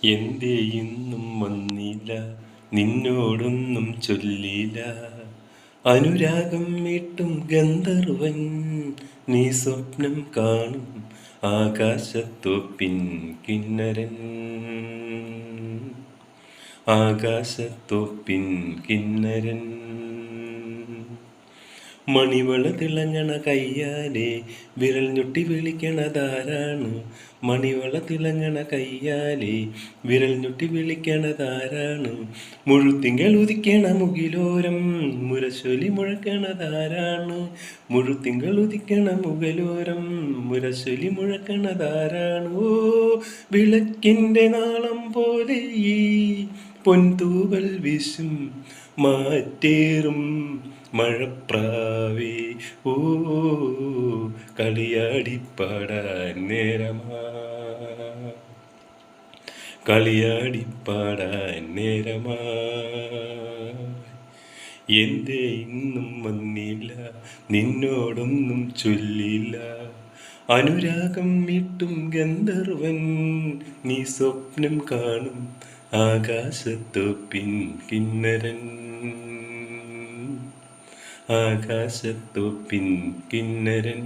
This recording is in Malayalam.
എന്തേ ഇന്നും വന്നില്ല, നിന്നോടൊന്നും ചൊല്ലില്ല. അനുരാഗം മീട്ടും ഗന്ധർവൻ, നീ സ്വപ്നം കാണും ആകാശത്തോപ്പിൻ കിന്നരൻ. ആകാശത്തോപ്പിൻ കിന്നരൻ. മണിവള തിളങ്ങണ കയ്യാലെ വിരൽ ഞൊട്ടി വിളിക്കണതാരാണ്? മണിവള തിളങ്ങണ കയ്യാലെ വിരൽ ഞൊട്ടി വിളിക്കണതാരാണ്? മുഴുത്തിങ്കൾ ഉദിക്കണ മുകിലോരം മുരശൊലി മുഴക്കണതാരാണ്? മുഴുത്തിങ്കൾ ഉദിക്കണ മുകിലോരം മുരശൊലി മുഴക്കണതാരാണ്? ഓ വിളക്കിൻ്റെ നാളം പോലെ ഈ പൊൻതൂവൽ വീശും മാറ്റേറും മഴപ്രാവേ, ഓ കളിയാടിപ്പാടാൻ നേരമാ, കളിയാടിപ്പാടാൻ നേരമാ. എന്തേ ഇന്നും വന്നില്ല, നിന്നോടൊന്നും ചൊല്ലില്ല. അനുരാഗം മീട്ടും ഗന്ധർവൻ, നീ സ്വപ്നം കാണും ആകാശത്തോപ്പിൻ കിന്നരൻ. ആകാശത്തോപ്പിൻ കിന്നരൻ.